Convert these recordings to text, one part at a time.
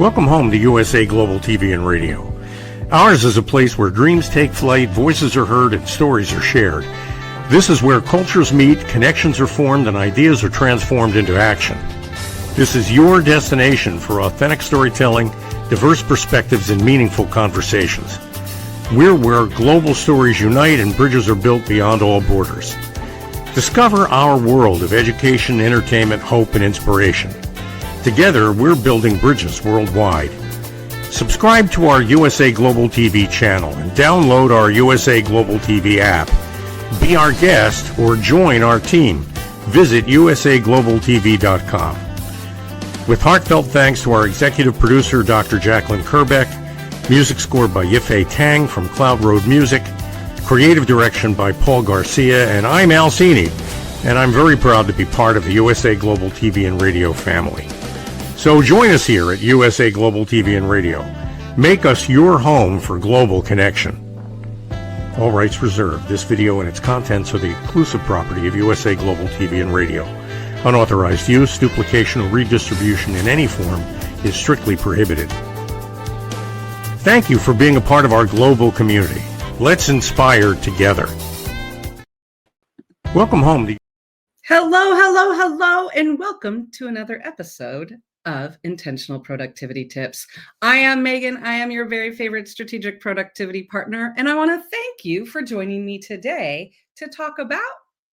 Welcome home to USA Global TV and Radio. Ours is a place where dreams take flight, voices are heard, and stories are shared. This is where cultures meet, connections are formed, and ideas are transformed into action. This is your destination for authentic storytelling, diverse perspectives, and meaningful conversations. We're where global stories unite and bridges are built beyond all borders. Discover our world of education, entertainment, hope, and inspiration. Together, we're building bridges worldwide. Subscribe to our USA Global TV channel and download our USA Global TV app. Be our guest or join our team. Visit usaglobaltv.com. With heartfelt thanks to our executive producer, Dr. Jacqueline Kerbeck, music scored by Yifei Tang from Cloud Road Music, creative direction by Paul Garcia, and I'm Al Cini, and I'm very proud to be part of the USA Global TV and Radio family. So join us here at USA Global TV and Radio. Make us your home for global connection. All rights reserved. This video and its contents are the exclusive property of USA Global TV and Radio. Unauthorized use, duplication, or redistribution in any form is strictly prohibited. Thank you for being a part of our global community. Let's inspire together. Welcome home to Hello, and welcome to another episode of Intentional Productivity Tips. I am Megan. I am your very favorite strategic productivity partner, and I want to thank you for joining me today to talk about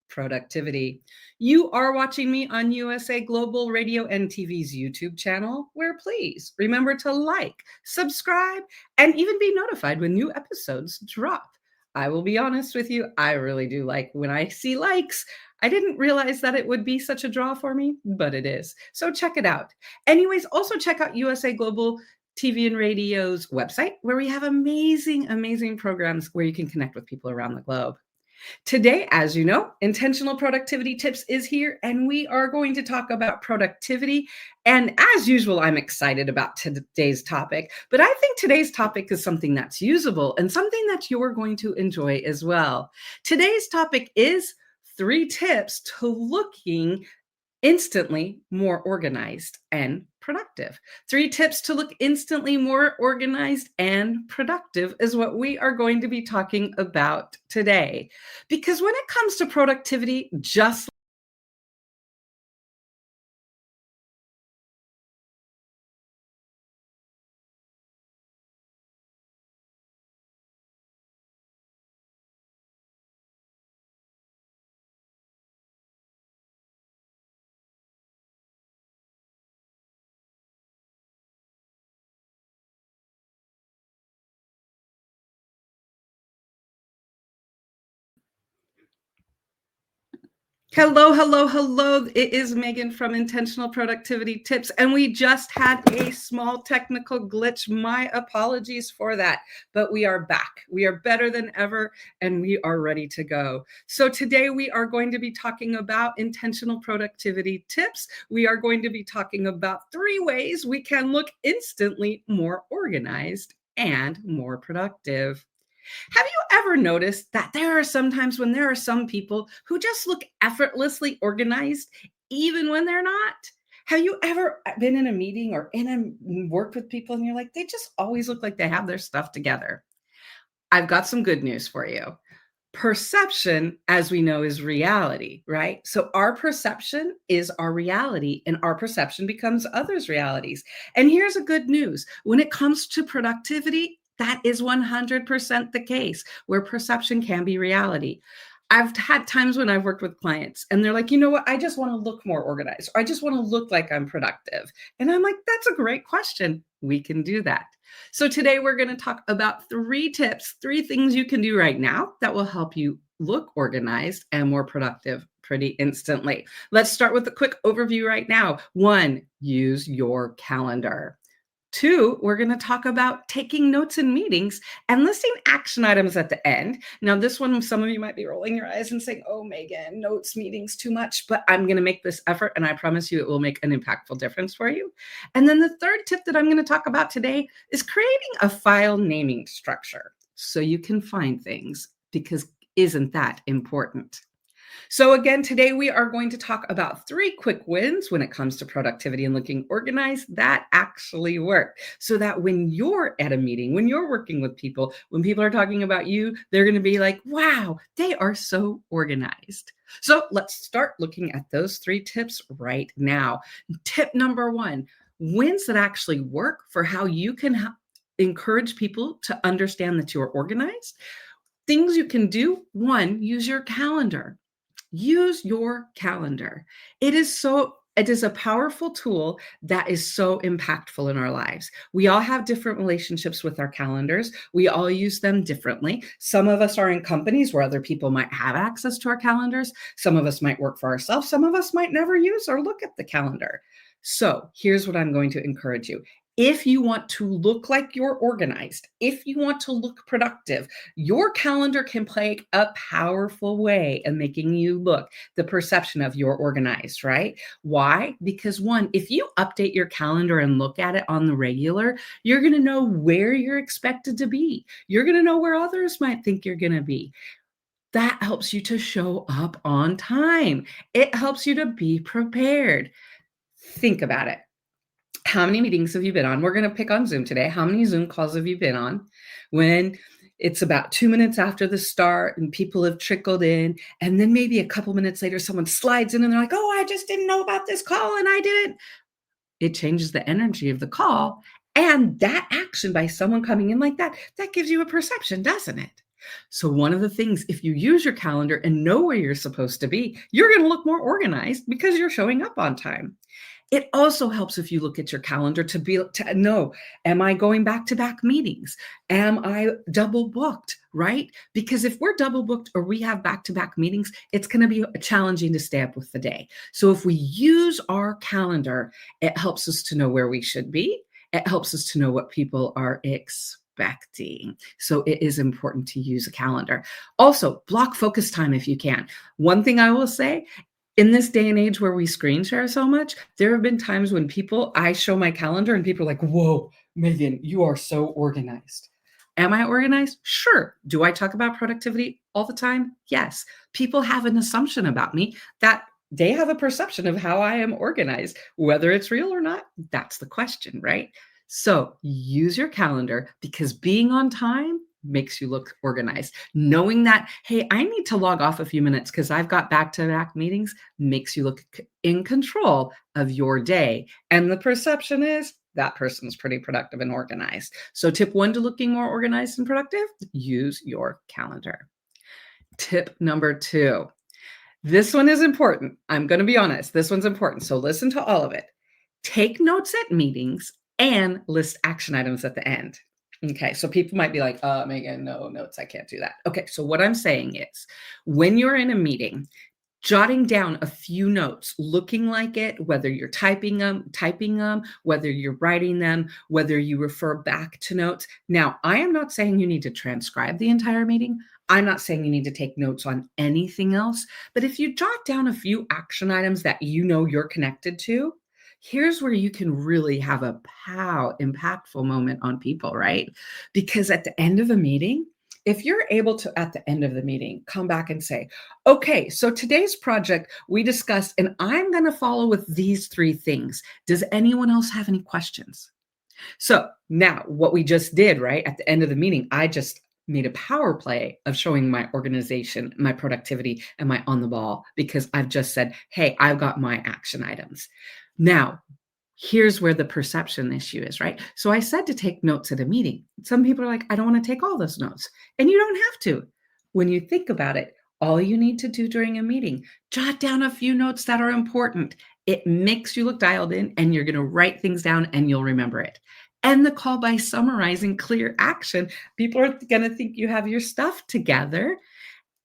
productivity. You are watching me on USA Global Radio and TV's YouTube channel, where please remember to like, subscribe, and even be notified when new episodes drop. I will be honest with you, I really do like when I see likes. I didn't realize that it would be such a draw for me, but it is. So check it out. Anyways, also check out USA Global TV and Radio's website, where we have amazing programs where you can connect with people around the globe. Today, as you know, Intentional Productivity Tips is here, and we are going to talk about productivity. And as usual, I'm excited about today's topic, but I think today's topic is something that's usable and something that you're going to enjoy as well. Today's topic is 3 tips to looking instantly more organized and productive. 3 tips to look instantly more organized and productive is what we are going to be talking about today. Because when it comes to productivity, just Hello. It is Megan from Intentional Productivity Tips, and we just had a small technical glitch. My apologies for that, but we are back. We are better than ever, and we are ready to go. So today we are going to be talking about intentional productivity tips. We are going to be talking about 3 ways we can look instantly more organized and more productive. Have you ever noticed that there are some times when there are some people who just look effortlessly organized, even when they're not? Have you ever been in a meeting or worked with people and you're like, they just always look like they have their stuff together? I've got some good news for you. Perception, as we know, is reality, right? So our perception is our reality, and our perception becomes others' realities. And here's a good news. When it comes to productivity, that is 100% the case, where perception can be reality. I've had times when I've worked with clients and they're like, you know what, I just want to look more organized, or I just want to look like I'm productive. And I'm like, that's a great question. We can do that. So today we're going to talk about 3 tips, 3 things you can do right now that will help you look organized and more productive pretty instantly. Let's start with a quick overview right now. 1, use your calendar. 2, we're going to talk about taking notes in meetings and listing action items at the end. Now, this one, some of you might be rolling your eyes and saying, oh, Megan, notes, meetings, too much, but I'm going to make this effort, and I promise you it will make an impactful difference for you. And then the 3rd tip that I'm going to talk about today is creating a file naming structure so you can find things, because isn't that important? So again, today we are going to talk about 3 quick wins when it comes to productivity and looking organized that actually work. So that when you're at a meeting, when you're working with people, when people are talking about you, they're going to be like, wow, they are so organized. So let's start looking at those 3 tips right now. Tip number 1, wins that actually work for how you can encourage people to understand that you're organized. Things you can do: 1, use your calendar. Use your calendar. It is a powerful tool that is so impactful in our lives. We all have different relationships with our calendars. We all use them differently. Some of us are in companies where other people might have access to our calendars. Some of us might work for ourselves. Some of us might never use or look at the calendar. So here's what I'm going to encourage you. If you want to look like you're organized, if you want to look productive, your calendar can play a powerful way in making you look the perception of you're organized, right? Why? Because 1, if you update your calendar and look at it on the regular, you're going to know where you're expected to be. You're going to know where others might think you're going to be. That helps you to show up on time. It helps you to be prepared. Think about it. How many meetings have you been on? We're going to pick on Zoom today. How many Zoom calls have you been on when it's about 2 minutes after the start and people have trickled in, and then maybe a couple minutes later, someone slides in and they're like, oh, I just didn't know about this call and I didn't. It changes the energy of the call. And that action by someone coming in like that, that gives you a perception, doesn't it? So one of the things, if you use your calendar and know where you're supposed to be, you're going to look more organized because you're showing up on time. It also helps if you look at your calendar to know, am I going back to back meetings? Am I double booked, right? Because if we're double booked or we have back to back meetings, it's going to be challenging to stay up with the day. So if we use our calendar, it helps us to know where we should be. It helps us to know what people are expecting. So it is important to use a calendar. Also, block focus time if you can. One thing I will say, in this day and age where we screen share so much, there have been times when I show my calendar and people are like, whoa, Megan, you are so organized. Am I organized? Sure. Do I talk about productivity all the time? Yes. People have an assumption about me that they have a perception of how I am organized. Whether it's real or not, that's the question, right? So use your calendar, because being on time makes you look organized. Knowing that, hey, I need to log off a few minutes because I've got back-to-back meetings, makes you look in control of your day. And the perception is that person's pretty productive and organized. So tip 1 to looking more organized and productive, use your calendar. Tip number 2. This one is important. I'm going to be honest. This one's important. So listen to all of it. Take notes at meetings and list action items at the end. Okay, so people might be like, Megan, no notes, I can't do that. Okay, so what I'm saying is, when you're in a meeting, jotting down a few notes, looking like it, whether you're typing them, whether you're writing them, whether you refer back to notes. Now, I am not saying you need to transcribe the entire meeting. I'm not saying you need to take notes on anything else. But if you jot down a few action items that you know you're connected to, here's where you can really have a impactful moment on people, right? Because at the end of a meeting, if you're able to, at the end of the meeting, come back and say, okay, so today's project we discussed, and I'm going to follow with these 3 things. Does anyone else have any questions? So now what we just did, right? At the end of the meeting, I just made a power play of showing my organization, my productivity, and my on the ball, because I've just said, hey, I've got my action items. Now, here's where the perception issue is, right? So I said to take notes at a meeting. Some people are like, I don't want to take all those notes. And you don't have to. When you think about it, all you need to do during a meeting, jot down a few notes that are important. It makes you look dialed in, and you're going to write things down and you'll remember it. And the call by summarizing clear action, people are going to think you have your stuff together.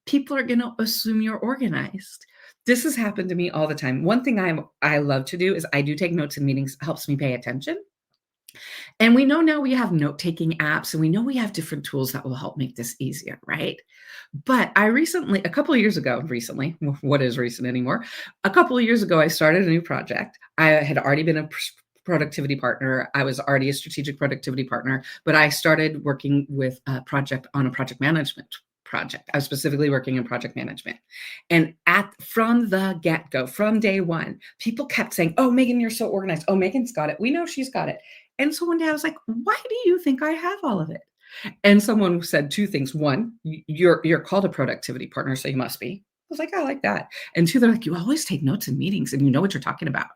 People are going to assume you're organized. This has happened to me all the time. One thing I love to do is I do take notes in meetings, helps me pay attention. And we know now we have note-taking apps, and we know we have different tools that will help make this easier, right? But I recently, a couple of years ago, what is recent anymore? A couple of years ago, I started a new project. I had already been a productivity partner. I was already a strategic productivity partner, but I started working with a project management project. I was specifically working in project management. And from the get-go, from day one, people kept saying, "Oh, Megan, you're so organized. Oh, Megan's got it. We know she's got it." And so one day I was like, "Why do you think I have all of it?" And someone said two things. One, you're called a productivity partner, so you must be. I was like, I like that. And two, they're like, "You always take notes in meetings and you know what you're talking about."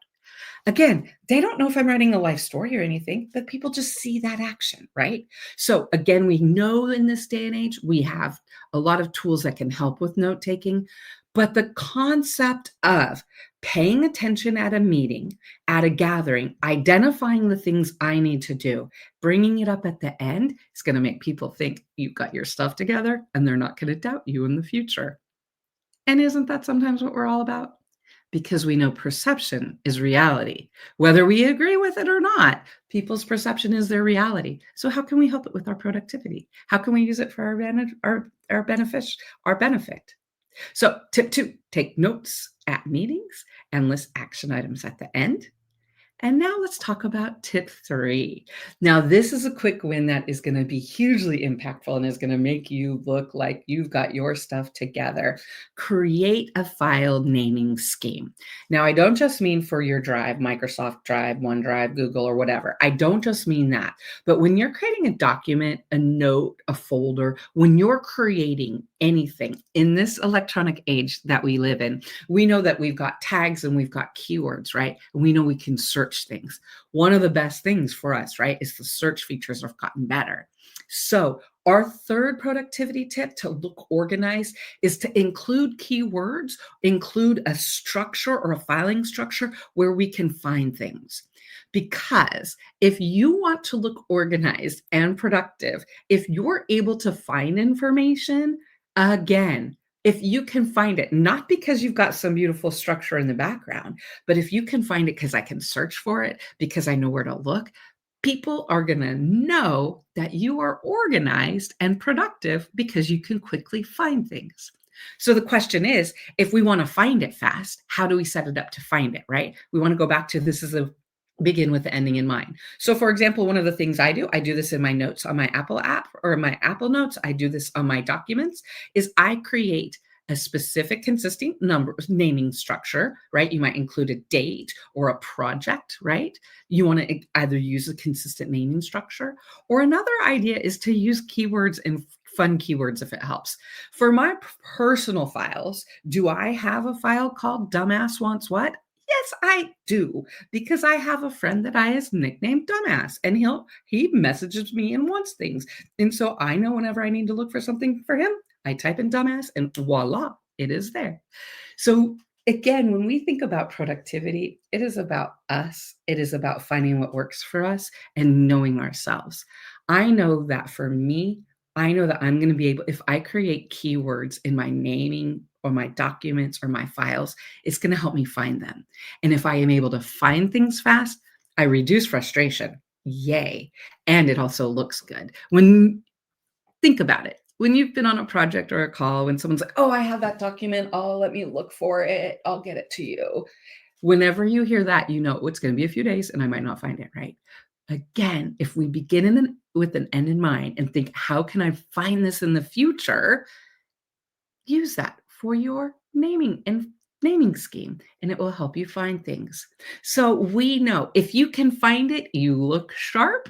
Again, they don't know if I'm writing a life story or anything, but people just see that action, right? So again, we know in this day and age, we have a lot of tools that can help with note taking, but the concept of paying attention at a meeting, at a gathering, identifying the things I need to do, bringing it up at the end is going to make people think you've got your stuff together and they're not going to doubt you in the future. And isn't that sometimes what we're all about? Because we know perception is reality. Whether we agree with it or not, people's perception is their reality. So how can we help it with our productivity? How can we use it for our benefit? So tip 2, take notes at meetings and list action items at the end. And now let's talk about tip 3. Now, this is a quick win that is going to be hugely impactful and is going to make you look like you've got your stuff together. Create a file naming scheme. Now, I don't just mean for your drive, Microsoft Drive, OneDrive, Google, or whatever. I don't just mean that. But when you're creating a document, a note, a folder, when you're creating anything in this electronic age that we live in, we know that we've got tags and we've got keywords, right? And we know we can search things. One of the best things for us, right, is the search features have gotten better. So our third productivity tip to look organized is to include keywords, include a structure or a filing structure where we can find things. Because if you want to look organized and productive, if you're able to find information, again, if you can find it, not because you've got some beautiful structure in the background, but if you can find it because I can search for it, because I know where to look, people are going to know that you are organized and productive because you can quickly find things. So the question is, if we want to find it fast, how do we set it up to find it, right? We want to go back to this is a begin with the ending in mind. So for example, one of the things I do this in my notes on my Apple app or my Apple Notes, I do this on my documents, is I create a specific consistent number naming structure, right? You might include a date or a project, right? You want to either use a consistent naming structure, or another idea is to use keywords and fun keywords if it helps. For my personal files, do I have a file called Dumbass Wants What? Yes, I do, because I have a friend that I has nicknamed Dumbass, and he messages me and wants things. And so I know whenever I need to look for something for him, I type in Dumbass and voila, it is there. So again, when we think about productivity, it is about us. It is about finding what works for us and knowing ourselves. I know that for me, I know that I'm going to be able, if I create keywords in my naming or my documents or my files, it's going to help me find them. And if I am able to find things fast, I reduce frustration. Yay. And it also looks good. Think about it. When you've been on a project or a call, when someone's like, "Oh, I have that document. Oh, let me look for it. I'll get it to you." Whenever you hear that, you know it's going to be a few days and I might not find it, right? Again, if we begin with an end in mind and think, how can I find this in the future? Use that for your naming scheme, and it will help you find things. So we know if you can find it, you look sharp,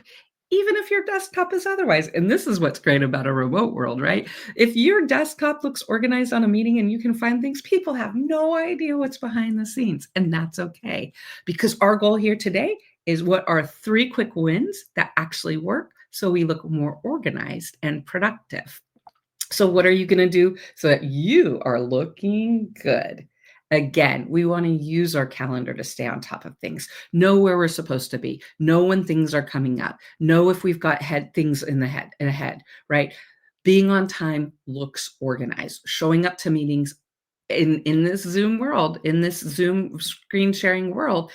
even if your desktop is otherwise. And this is what's great about a remote world, right? If your desktop looks organized on a meeting and you can find things, people have no idea what's behind the scenes. And that's okay. Because our goal here today is what are 3 quick wins that actually work so we look more organized and productive. So what are you going to do so that you are looking good? Again, we want to use our calendar to stay on top of things, know where we're supposed to be, know when things are coming up, know if we've got things ahead, right? Being on time looks organized. Showing up to meetings in this Zoom world, in this Zoom screen sharing world,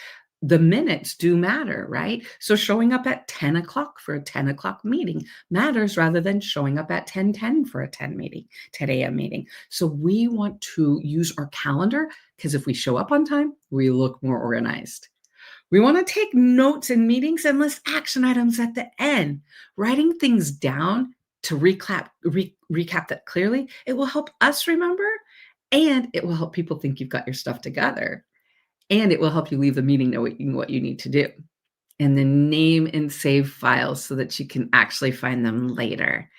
the minutes do matter, right? So showing up at 10 o'clock for a 10 o'clock meeting matters rather than showing up at 10:10 for a 10 a.m. meeting. So we want to use our calendar because if we show up on time, we look more organized. We want to take notes in meetings and list action items at the end. Writing things down to recap that clearly, it will help us remember, and it will help people think you've got your stuff together, and it will help you leave the meeting knowing what you need to do. And then name and save files so that you can actually find them later.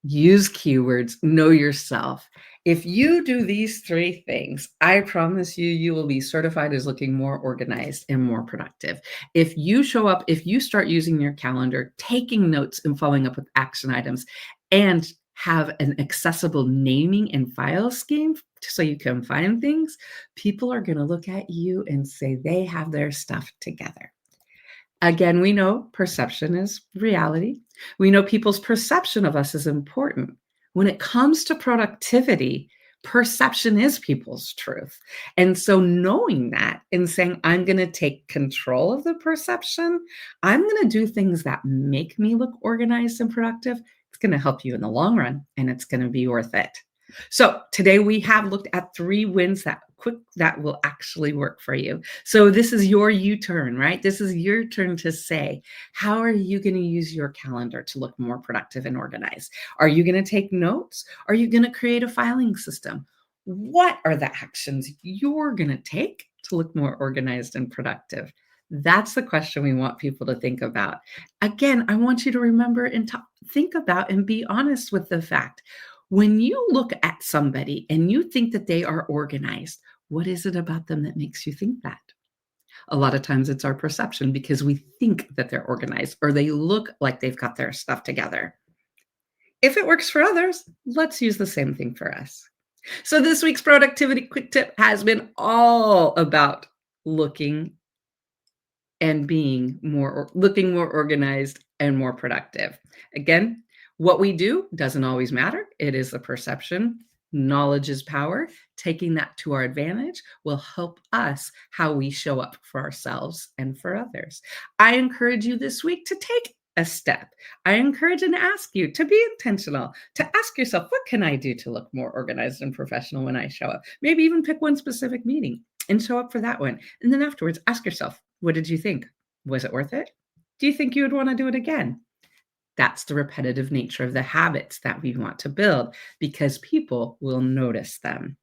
Use keywords, know yourself. If you do these 3 things, I promise you, you will be certified as looking more organized and more productive. If you show up, if you start using your calendar, taking notes and following up with action items, and have an accessible naming and file scheme so you can find things, people are going to look at you and say they have their stuff together. Again, we know perception is reality. We know people's perception of us is important. When it comes to productivity, perception is people's truth. And so knowing that and saying, I'm going to take control of the perception, I'm going to do things that make me look organized and productive, it's going to help you in the long run, and it's going to be worth it. So today we have looked at 3 wins that will actually work for you. So this is your U-turn, right? This is your turn to say, how are you going to use your calendar to look more productive and organized? Are you going to take notes? Are you going to create a filing system? What are the actions you're going to take to look more organized and productive? That's the question we want people to think about. Again, I want you to remember and think about and be honest with the fact, when you look at somebody and you think that they are organized, what is it about them that makes you think that? A lot of times it's our perception, because we think that they're organized or they look like they've got their stuff together. If it works for others, let's use the same thing for us. So this week's productivity quick tip has been all about looking more organized and more productive. Again, what we do doesn't always matter. It is the perception. Knowledge is power. Taking that to our advantage will help us how we show up for ourselves and for others. I encourage you this week to take a step. I encourage and ask you to be intentional, to ask yourself, what can I do to look more organized and professional when I show up? Maybe even pick one specific meeting and show up for that one. And then afterwards, ask yourself, what did you think? Was it worth it? Do you think you would want to do it again? That's the repetitive nature of the habits that we want to build, because people will notice them.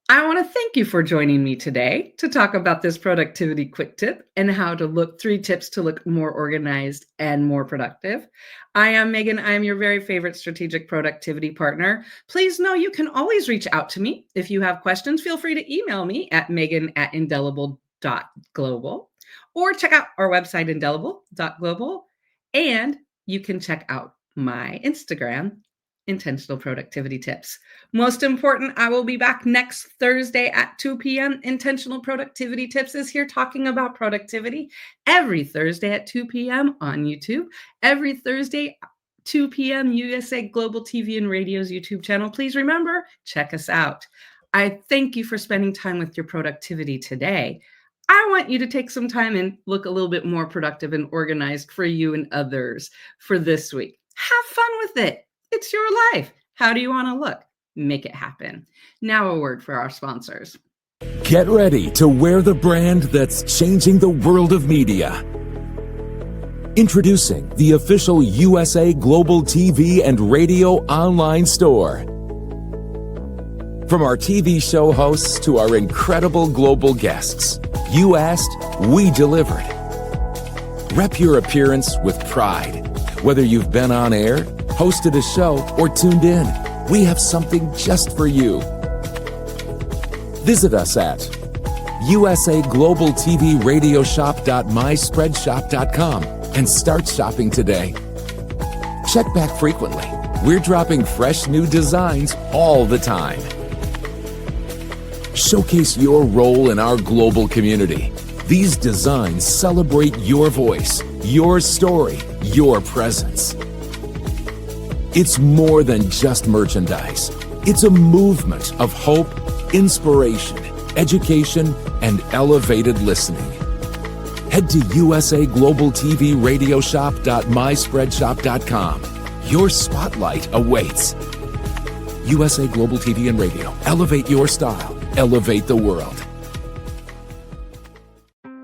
I want to thank you for joining me today to talk about this productivity quick tip and how to look 3 tips to look more organized and more productive. I am Megan. I am your very favorite strategic productivity partner. Please know you can always reach out to me. If you have questions, feel free to email me at megan@indelible.global or check out our website, indelible.global. And you can check out my Instagram, Intentional Productivity Tips. Most important, I will be back next Thursday at 2 p.m. Intentional Productivity Tips is here talking about productivity every Thursday at 2 p.m. on YouTube. Every Thursday, 2 p.m. USA Global TV and Radio's YouTube channel. Please remember, check us out. I thank you for spending time with your productivity today. I want you to take some time and look a little bit more productive and organized for you and others for this week. Have fun with it. It's your life. How do you want to look? Make it happen. Now a word for our sponsors. Get ready to wear the brand that's changing the world of media. Introducing the official USA Global TV and Radio online store. From our TV show hosts to our incredible global guests, you asked, we delivered. Rep your appearance with pride. Whether you've been on air, hosted a show, or tuned in, we have something just for you. Visit us at usaglobaltvradioshoп.myspreadshop.com and start shopping today. Check back frequently. We're dropping fresh new designs all the time. Showcase your role in our global community. These designs celebrate your voice, your story, your presence. It's more than just merchandise. It's a movement of hope, inspiration, education, and elevated listening. Head to usaglobaltvradioshoп.myspreadshop.com. Your spotlight awaits. USA Global TV and Radio. Elevate your style. Elevate the world.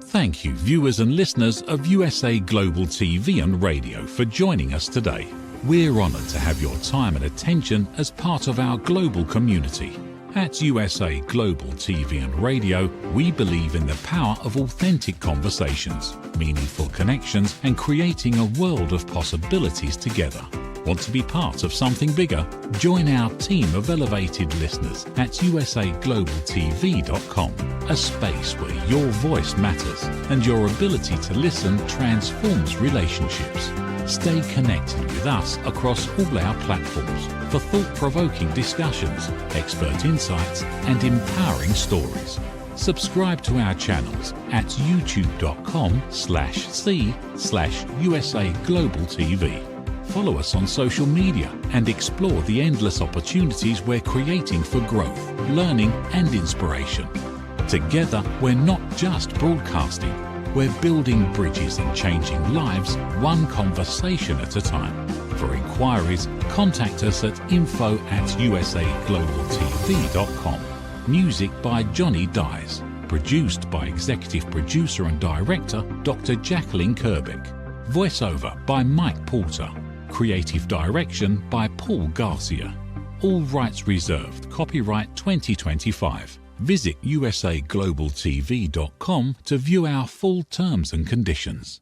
Thank you, viewers and listeners of USA Global TV and Radio, for joining us today. We're honoured to have your time and attention as part of our global community. At USA Global TV and Radio, we believe in the power of authentic conversations, meaningful connections, and creating a world of possibilities together. Want to be part of something bigger? Join our team of elevated listeners at usaglobaltv.com, a space where your voice matters and your ability to listen transforms relationships. Stay connected with us across all our platforms for thought-provoking discussions, expert insights, and empowering stories. Subscribe to our channels at youtube.com/c/usaglobaltv. Follow us on social media and explore the endless opportunities we're creating for growth, learning, and inspiration. Together, we're not just broadcasting, we're building bridges and changing lives one conversation at a time. For inquiries, contact us at info@usaglobaltv.com. Music by Johnny Dyes. Produced by Executive Producer and Director Dr. Jacqueline Kerbeck. Voiceover by Mike Porter. Creative Direction by Paul Garcia. All rights reserved. Copyright 2025. Visit usaglobaltv.com to view our full terms and conditions.